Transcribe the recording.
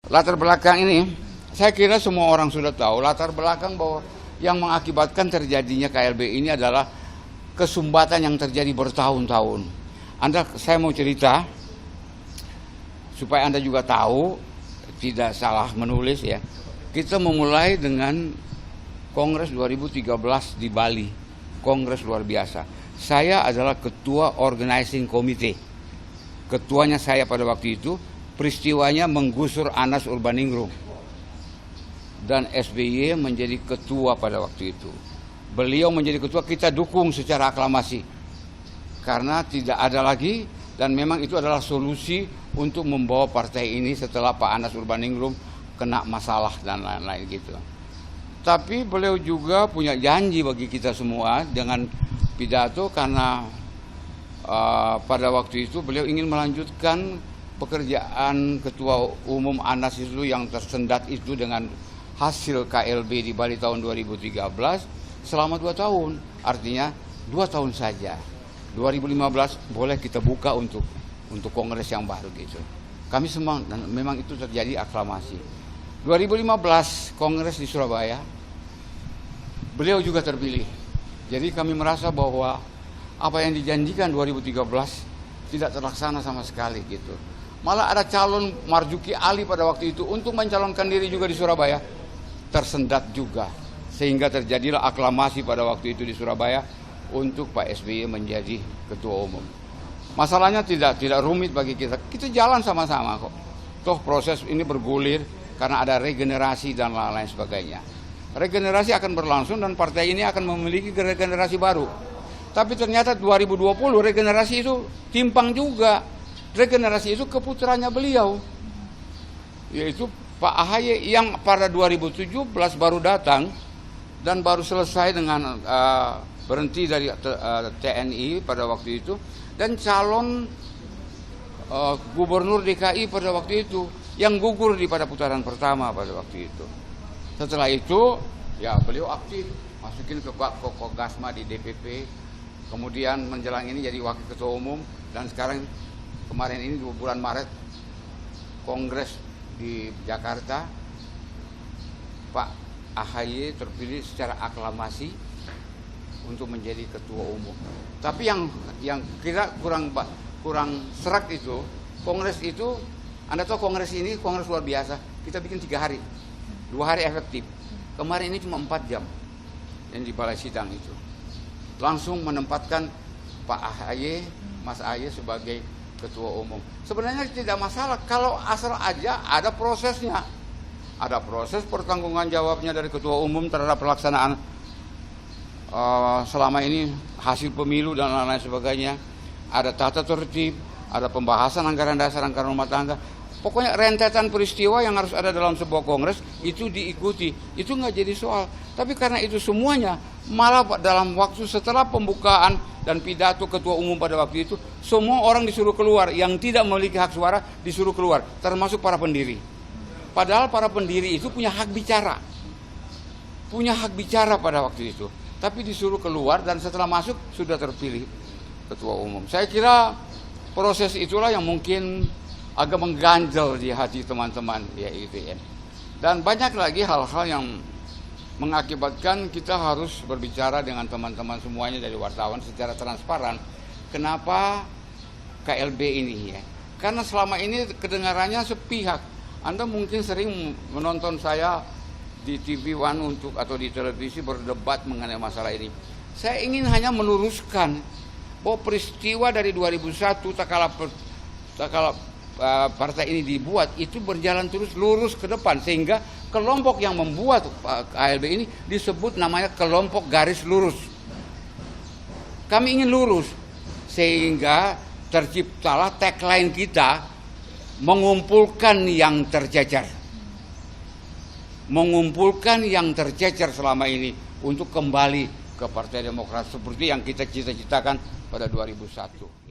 Latar belakang ini, saya kira semua orang sudah tahu latar belakang bahwa yang mengakibatkan terjadinya KLB ini adalah kesumbatan yang terjadi bertahun-tahun. Saya mau cerita supaya Anda juga tahu, tidak salah menulis ya. Kita memulai dengan Kongres 2013 di Bali, Kongres luar biasa. Saya adalah ketua organizing committee. Ketuanya saya pada waktu itu. Peristiwanya menggusur Anas Urbaningrum dan SBY menjadi ketua pada waktu itu. Beliau menjadi ketua, kita dukung secara aklamasi karena tidak ada lagi, dan memang itu adalah solusi untuk membawa partai ini setelah Pak Anas Urbaningrum kena masalah dan lain-lain gitu. Tapi beliau juga punya janji bagi kita semua dengan pidato, karena pada waktu itu beliau ingin melanjutkan pekerjaan Ketua Umum Anas itu yang tersendat itu dengan hasil KLB di Bali tahun 2013 selama 2 tahun. Artinya 2 tahun saja. 2015 boleh kita buka untuk kongres yang baru gitu. Kami semua, dan memang itu terjadi aklamasi. 2015 kongres di Surabaya, beliau juga terpilih. Jadi kami merasa bahwa apa yang dijanjikan 2013 tidak terlaksana sama sekali gitu. Malah ada calon Marzuki Ali pada waktu itu untuk mencalonkan diri juga di Surabaya, tersendat juga. Sehingga terjadilah aklamasi pada waktu itu di Surabaya untuk Pak SBY menjadi ketua umum. Masalahnya tidak rumit bagi kita. Kita jalan sama-sama kok. Toh proses ini bergulir karena ada regenerasi dan lain-lain sebagainya. Regenerasi akan berlangsung dan partai ini akan memiliki regenerasi baru. Tapi ternyata 2020 regenerasi itu timpang juga. Regenerasi itu keputranya beliau, yaitu Pak AHY yang pada 2017 baru datang dan baru selesai dengan berhenti dari TNI pada waktu itu, dan calon gubernur DKI pada waktu itu yang gugur pada putaran pertama pada waktu itu. Setelah itu ya beliau aktif masukin ke Kogasma di DPP, kemudian menjelang ini jadi wakil ketua umum, dan sekarang kemarin ini di bulan Maret kongres di Jakarta, Pak AHY terpilih secara aklamasi untuk menjadi ketua umum. Tapi yang kira kurang serak itu, kongres itu, Anda tahu kongres ini kongres luar biasa, kita bikin 3 hari, 2 hari efektif. Kemarin ini cuma 4 jam yang di balai sidang itu. Langsung menempatkan Pak AHY, Mas AHY sebagai ketua umum. Sebenarnya tidak masalah kalau asal aja ada prosesnya. Ada proses pertanggungan jawabnya dari ketua umum terhadap pelaksanaan selama ini hasil pemilu dan lain-lain sebagainya. Ada tata tertib, ada pembahasan anggaran dasar, anggaran rumah tangga. Pokoknya rentetan peristiwa yang harus ada dalam sebuah kongres itu diikuti. Itu nggak jadi soal. Tapi karena itu semuanya, malah dalam waktu setelah pembukaan dan pidato ketua umum pada waktu itu, semua orang disuruh keluar, yang tidak memiliki hak suara disuruh keluar, termasuk para pendiri. Padahal para pendiri itu punya hak bicara. Punya hak bicara pada waktu itu. Tapi disuruh keluar, dan setelah masuk sudah terpilih ketua umum. Saya kira proses itulah yang mungkin agak mengganjal di hati teman-teman ya ITN. Dan banyak lagi hal-hal yang mengakibatkan kita harus berbicara dengan teman-teman semuanya dari wartawan secara transparan. Kenapa KLB ini ya? Karena selama ini kedengarannya sepihak. Anda mungkin sering menonton saya di TV One atau di televisi berdebat mengenai masalah ini. Saya ingin hanya meluruskan bahwa peristiwa dari 2001 tak kala partai ini dibuat itu berjalan terus lurus ke depan, sehingga kelompok yang membuat KLB ini disebut namanya kelompok garis lurus. Kami ingin lurus sehingga terciptalah tagline kita, mengumpulkan yang tercecer. Mengumpulkan yang tercecer selama ini untuk kembali ke Partai Demokrat seperti yang kita cita-citakan pada 2001.